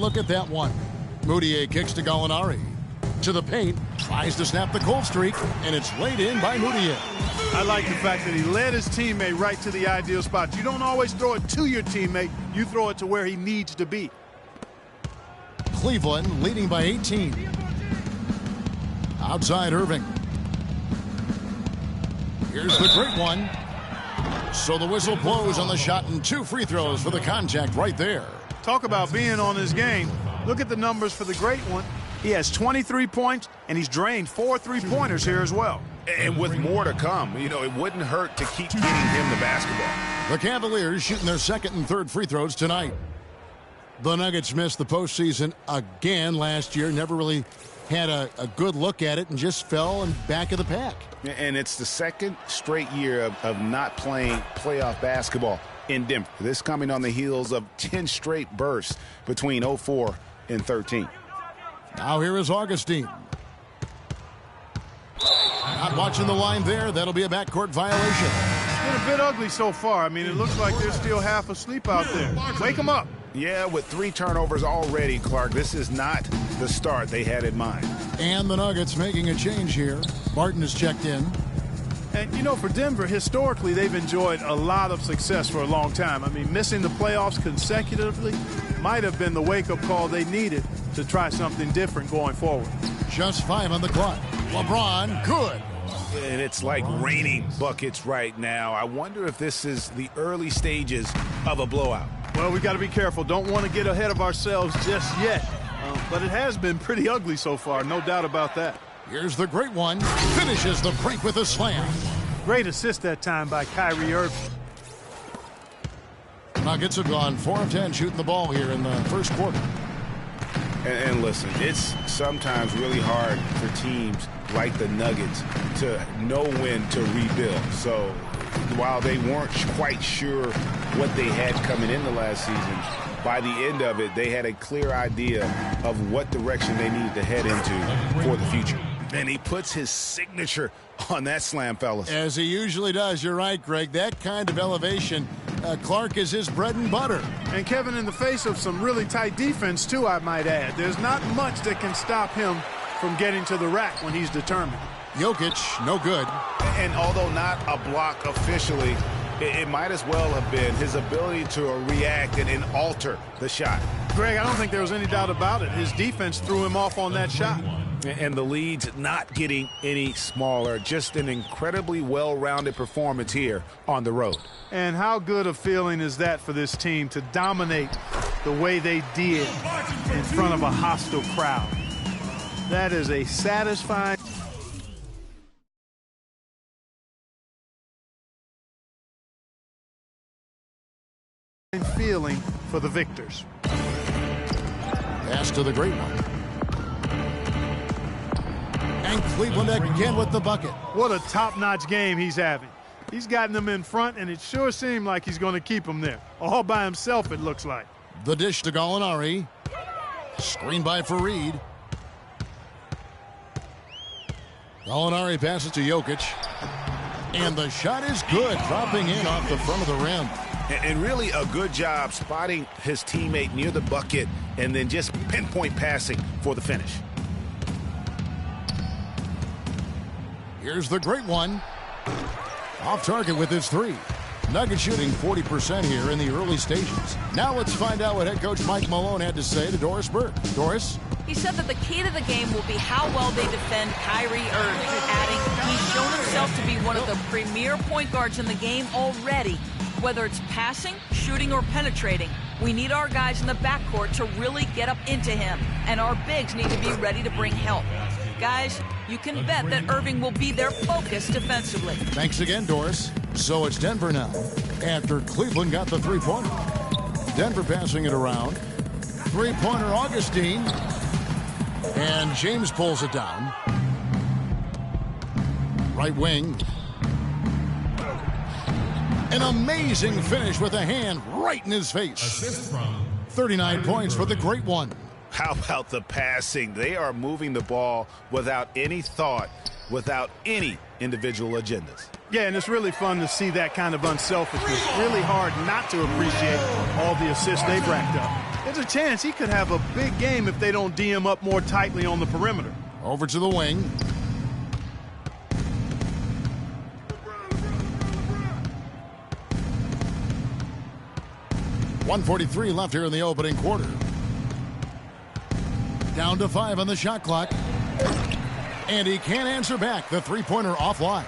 look at that one. Moutier kicks to Gallinari. To the paint, tries to snap the cold streak, and it's laid in by Moutier. I like the fact that he led his teammate right to the ideal spot. You don't always throw it to your teammate. You throw it to where he needs to be. Cleveland leading by 18. Outside Irving. Here's the great one. So the whistle blows on the shot and 2 free throws for the contact right there. Talk about being on his game. Look at the numbers for the great one. He has 23 points, and he's drained 4 3-pointers here as well. And with more to come, you know, it wouldn't hurt to keep getting him the basketball. The Cavaliers shooting their second and third free throws tonight. The Nuggets missed the postseason again last year. Never really had a good look at it and just fell in back of the pack. And it's the second straight year of not playing playoff basketball in Denver. This coming on the heels of 10 straight bursts between 04 and 13. Now here is Augustine. Not watching the line there. That'll be a backcourt violation. It's been a bit ugly so far. I mean, it looks like they're still half asleep out there. Wake them up. Yeah, with 3 turnovers already, Clark, this is not the start they had in mind. And the Nuggets making a change here. Martin is checked in. And, you know, for Denver, historically, they've enjoyed a lot of success for a long time. I mean, missing the playoffs consecutively might have been the wake-up call they needed to try something different going forward. Just 5 on the clock. LeBron, good. And it's like raining buckets right now. I wonder if this is the early stages of a blowout. Well, we've got to be careful. Don't want to get ahead of ourselves just yet. But it has been pretty ugly so far, no doubt about that. Here's the great one. Finishes the break with a slam. Great assist that time by Kyrie Irving. Nuggets have gone 4 of 10 shooting the ball here in the first quarter. And listen, it's sometimes really hard for teams like the Nuggets to know when to rebuild. So while they weren't quite sure what they had coming in the last season, by the end of it, they had a clear idea of what direction they needed to head into for the future. And he puts his signature on that slam, fellas. As he usually does. You're right, Greg. That kind of elevation, Clark, is his bread and butter. And Kevin, in the face of some really tight defense, too, I might add. There's not much that can stop him from getting to the rack when he's determined. Jokic, no good. And although not a block officially, it might as well have been his ability to react and alter the shot. Greg, I don't think there was any doubt about it. His defense threw him off on that shot. And the lead's not getting any smaller. Just an incredibly well-rounded performance here on the road. And how good a feeling is that for this team to dominate the way they did in front of a hostile crowd? That is a satisfying feeling for the victors. Pass to the great one. And Cleveland again with the bucket. What a top-notch game he's having. He's gotten them in front, and it sure seemed like he's going to keep them there. All by himself, it looks like. The dish to Gallinari. Screen by Fareed. Gallinari passes to Jokic. And the shot is good, dropping in off the front of the rim. And really a good job spotting his teammate near the bucket and then just pinpoint passing for the finish. Here's the great one. Off target with his 3. Nuggets shooting 40% here in the early stages. Now let's find out what head coach Mike Malone had to say to Doris Burke. Doris? He said that the key to the game will be how well they defend Kyrie Irving, adding he's shown himself to be one of the premier point guards in the game already. Whether it's passing, shooting, or penetrating, we need our guys in the backcourt to really get up into him, and our bigs need to be ready to bring help. Guys, you can bet that Irving will be their focus defensively. Thanks again, Doris. So it's Denver now, after Cleveland got the 3-pointer. Denver passing it around. 3-pointer Augustine. And James pulls it down. Right wing. An amazing finish with a hand right in his face. 39 points for the great one. How about the passing? They are moving the ball without any thought, without any individual agendas. Yeah, and it's really fun to see that kind of unselfishness. Really hard not to appreciate all the assists they've racked up. There's a chance he could have a big game if they don't D him up more tightly on the perimeter. Over to the wing. .143 left here in the opening quarter. Down to 5 on the shot clock. And he can't answer back. The three-pointer offline.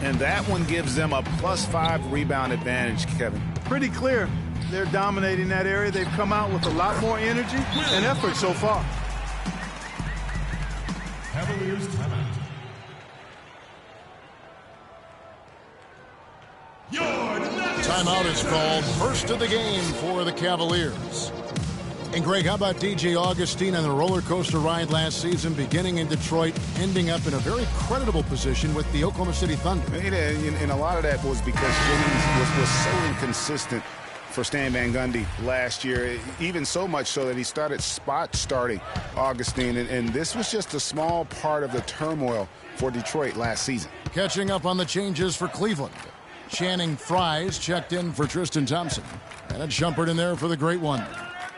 And that one gives them a +5 rebound advantage, Kevin. Pretty clear. They're dominating that area. They've come out with a lot more energy and effort so far. Cavaliers timeout. Timeout is called. First of the game for the Cavaliers. And Greg, how about DJ Augustin on the roller coaster ride last season, beginning in Detroit, ending up in a very creditable position with the Oklahoma City Thunder? And a lot of that was because Jennings was so inconsistent for Stan Van Gundy last year, even so much so that he started starting Augustin, and this was just a small part of the turmoil for Detroit last season. Catching up on the changes for Cleveland. Channing Frys checked in for Tristan Thompson. And a jumper in there for the great one.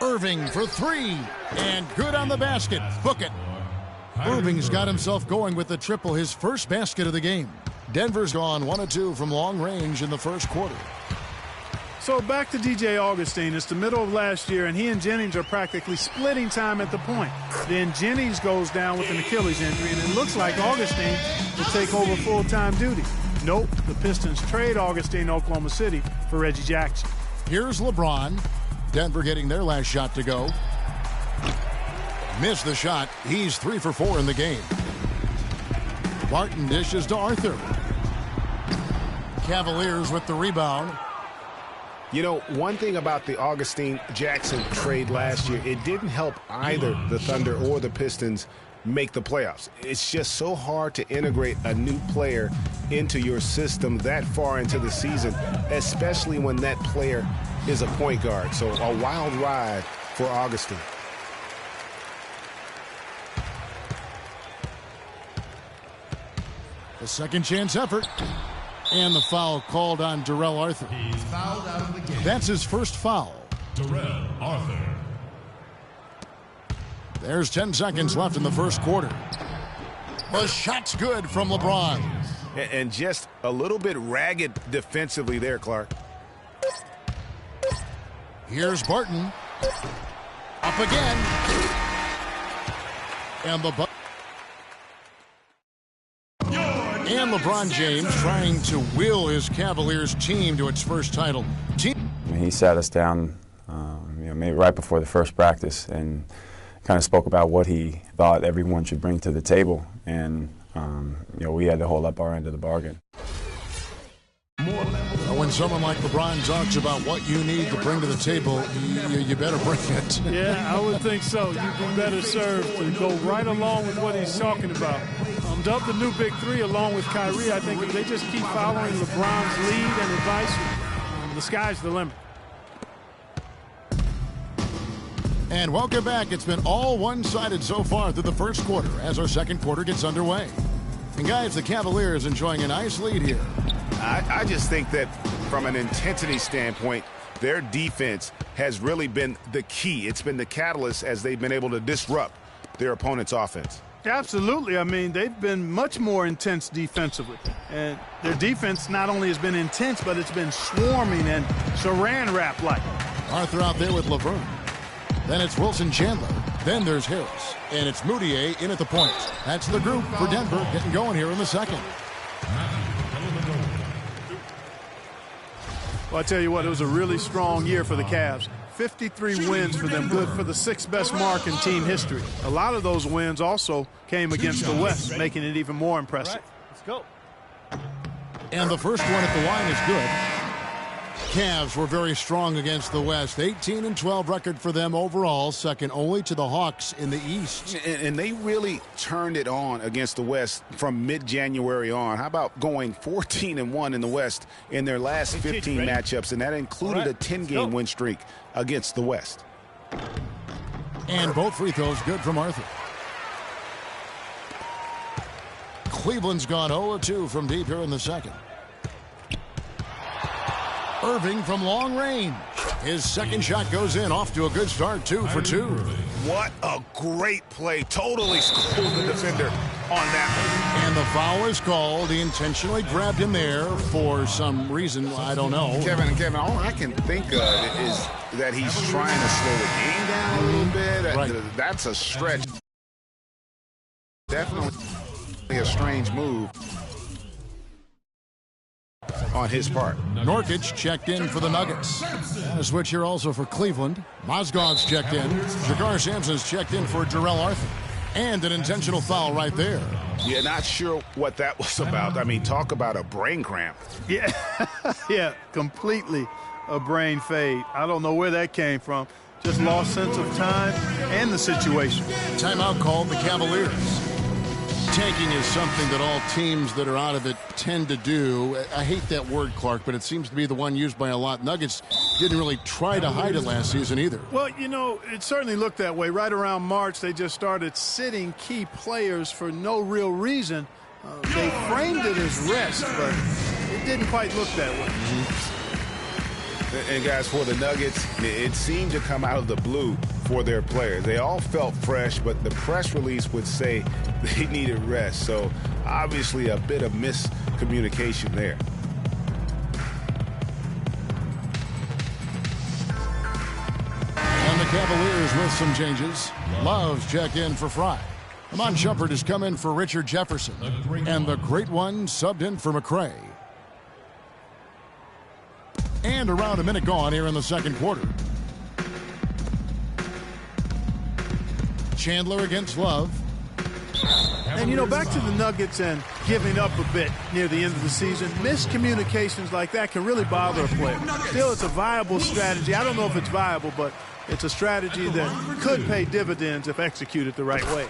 Irving for 3. And good on the basket. Book it. Irving's got himself going with the triple, his first basket of the game. Denver's gone 1 of 2 from long range in the first quarter. So back to DJ Augustin. It's the middle of last year, and he and Jennings are practically splitting time at the point. Then Jennings goes down with an Achilles injury, and it looks like Augustin will take over full-time duty. Nope, the Pistons trade Augustin to Oklahoma City for Reggie Jackson. Here's LeBron. Denver getting their last shot to go. Missed the shot. He's 3 for 4 in the game. Martin dishes to Arthur. Cavaliers with the rebound. You know, one thing about the Augustin Jackson trade last year, it didn't help either the Thunder or the Pistons make the playoffs. It's just so hard to integrate a new player into your system that far into the season, especially when that player is a point guard. So a wild ride for Augustin. The second chance effort. And the foul called on Darrell Arthur. He's fouled out of the game. That's his first foul. Darrell Arthur. There's 10 seconds left in the first quarter. The shot's good from LeBron. And just a little bit ragged defensively there, Clark. Here's Barton. Up again. And LeBron James trying to will his Cavaliers team to its first title. He sat us down maybe right before the first practice and kind of spoke about what he thought everyone should bring to the table. And, we had to hold up our end of the bargain. When someone like LeBron talks about what you need to bring to the table, you better bring it. Yeah, I would think so. You'd be better served to go right along with what he's talking about. Dubbed the new Big Three along with Kyrie. I think if they just keep following LeBron's lead and advice, the sky's the limit. And welcome back. It's been all one-sided so far through the first quarter as our second quarter gets underway. And guys, the Cavaliers enjoying a nice lead here. I just think that from an intensity standpoint, their defense has really been the key. It's been the catalyst as they've been able to disrupt their opponent's offense. Absolutely. I mean, they've been much more intense defensively. And their defense not only has been intense, but it's been swarming and saran wrap-like. Arthur out there with Laverne. Then it's Wilson Chandler. Then there's Harris. And it's Moutier in at the point. That's the group for Denver getting going here in the second. Well, I tell you what, it was a really strong year for the Cavs. 53 wins for them, good for the 6th best mark in team history. A lot of those wins also came against the West, making it even more impressive. Let's go. And the first one at the line is good. Cavs were very strong against the West. 18-12 record for them overall, second only to the Hawks in the East. And they really turned it on against the West from mid-January on. How about going 14-1 in the West in their last 15 matchups, and that included a 10-game win streak against the West. And both free throws good from Arthur. Cleveland's gone 0-2 from deep here in the second. Irving from long range. His second shot goes in, off to a good start, 2 for 2. What a great play. Totally schooled the defender on that one. And the foul is called. He intentionally grabbed him there for some reason. I don't know. Kevin, all I can think of is that he's trying to slow the game down a little bit. Right. That's a stretch. Definitely a strange move on his part. Nurkic checked in for the Nuggets. And a switch here also for Cleveland. Mozgov's checked in. Shakar Sampson's checked in for Jarrell Arthur. And an intentional foul right there. Yeah, not sure what that was about. I mean, talk about a brain cramp. Yeah, yeah, completely a brain fade. I don't know where that came from. Just lost sense of time and the situation. Timeout called the Cavaliers. Tanking is something that all teams that are out of it tend to do. I hate that word, Clark, but it seems to be the one used by a lot. Nuggets didn't really try to hide it last season either. Well, you know, it certainly looked that way. Right around March, they just started sitting key players for no real reason. They framed it as rest, but it didn't quite look that way. And guys, for the Nuggets, it seemed to come out of the blue for their players. They all felt fresh, but the press release would say they needed rest. So obviously a bit of miscommunication there. And the Cavaliers with some changes. Love's checked in for Fry. Amon Shumpert has come in for Richard Jefferson. And the great one subbed in for McRae. And around a minute gone here in the second quarter. Chandler against Love. And, you know, back to the Nuggets and giving up a bit near the end of the season. Miscommunications like that can really bother a player. Still, it's a viable strategy. I don't know if it's viable, but it's a strategy that could pay dividends if executed the right way.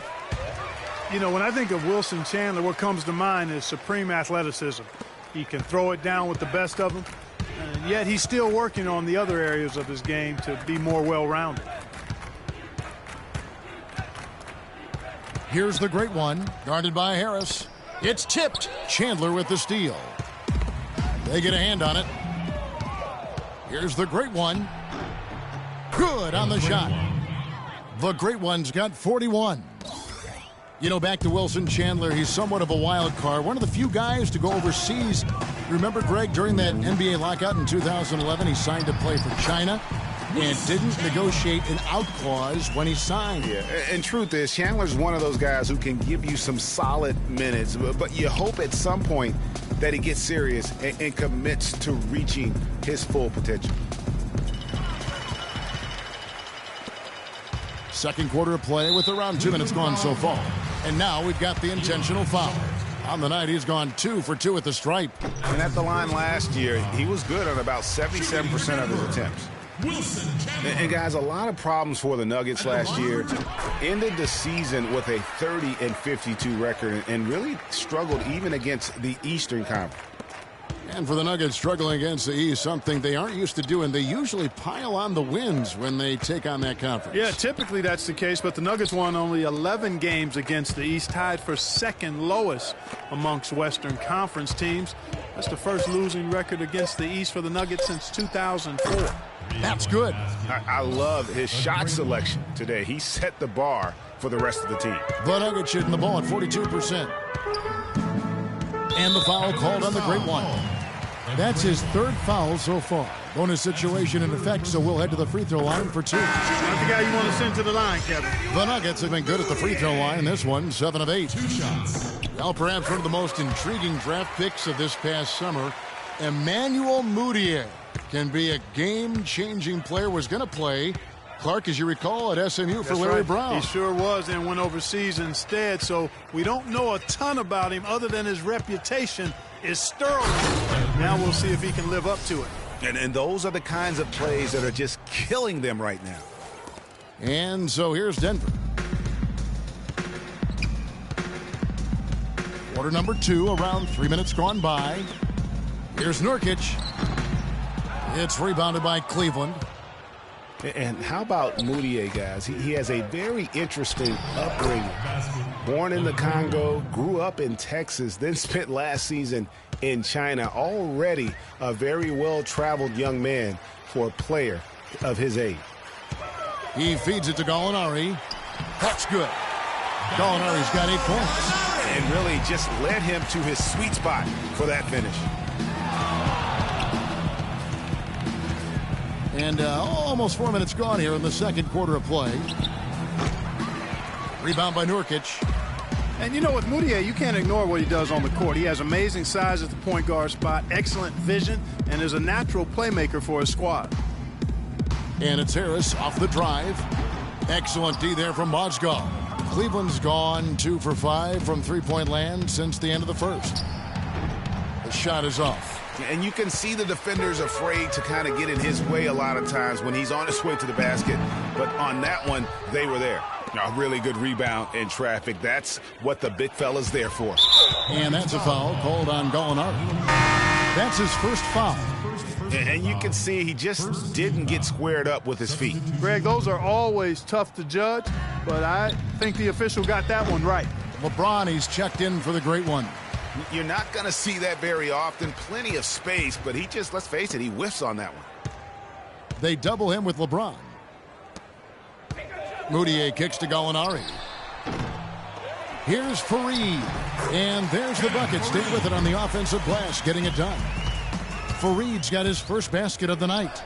You know, when I think of Wilson Chandler, what comes to mind is supreme athleticism. He can throw it down with the best of them. And yet he's still working on the other areas of his game to be more well-rounded. Here's the great one, guarded by Harris. It's tipped. Chandler with the steal. They get a hand on it. Here's the great one. Good on the shot. The great one's got 41. You know, back to Wilson Chandler, he's somewhat of a wild card. One of the few guys to go overseas. Remember, Greg, during that NBA lockout in 2011, he signed to play for China and didn't negotiate an out clause when he signed. Yeah, and truth is, Chandler's one of those guys who can give you some solid minutes, but you hope at some point that he gets serious and commits to reaching his full potential. Second quarter of play with around 2 minutes gone so far. And now we've got the intentional foul. On the night, he's gone 2 for 2 at the stripe. And at the line last year, he was good on about 77% of his attempts. And guys, a lot of problems for the Nuggets last year. Ended the season with a 30-52 record and really struggled even against the Eastern Conference. And for the Nuggets struggling against the East, something they aren't used to doing. They usually pile on the wins when they take on that conference. Yeah, typically that's the case, but the Nuggets won only 11 games against the East, tied for second lowest amongst Western Conference teams. That's the first losing record against the East for the Nuggets since 2004. That's good. I love his shot selection today. He set the bar for the rest of the team. The Nuggets shooting the ball at 42%. And the foul called on the great one. That's his third foul so far. Bonus situation in effect, so we'll head to the free throw line for 2. Not the guy you want to send to the line, Kevin. The Nuggets have been good at the free throw line. This one, 7 of 8. 2 shots. Well, perhaps one of the most intriguing draft picks of this past summer, Emmanuel Mudiay, can be a game-changing player. Was going to play, Clark, as you recall, at SMU for Larry Brown. He sure was, and went overseas instead, so we don't know a ton about him other than his reputation is sterling. Now we'll see if he can live up to it. And those are the kinds of plays that are just killing them right now. And so here's Denver. Quarter number 2, around 3 minutes gone by. Here's Nurkic. It's rebounded by Cleveland. And how about Mudiay, guys? He has a very interesting upbringing. Born in the Congo, grew up in Texas, then spent last season in China. Already a very well-traveled young man for a player of his age. He feeds it to Gallinari. That's good. Gallinari's got 8 points. And really just led him to his sweet spot for that finish. And almost 4 minutes gone here in the second quarter of play. Rebound by Nurkic. And you know, with Mudiay, you can't ignore what he does on the court. He has amazing size at the point guard spot, excellent vision, and is a natural playmaker for his squad. And it's Harris off the drive. Excellent D there from Mozgov. Cleveland's gone 2 for 5 from three-point land since the end of the first. The shot is off. And you can see the defenders afraid to kind of get in his way a lot of times when he's on his way to the basket. But on that one, they were there. A really good rebound in traffic. That's what the big fella's there for. And that's a foul called on Gallinari. That's his first foul. And you can see he just didn't get squared up with his feet. Greg, those are always tough to judge, but I think the official got that one right. LeBron, he's checked in for the great one. You're not going to see that very often. Plenty of space, but he just, let's face it, he whiffs on that one. They double him with LeBron. Mudiay kicks to Gallinari. Here's Fareed. And there's the bucket. Stay with it on the offensive glass, getting it done. Fareed's got his first basket of the night.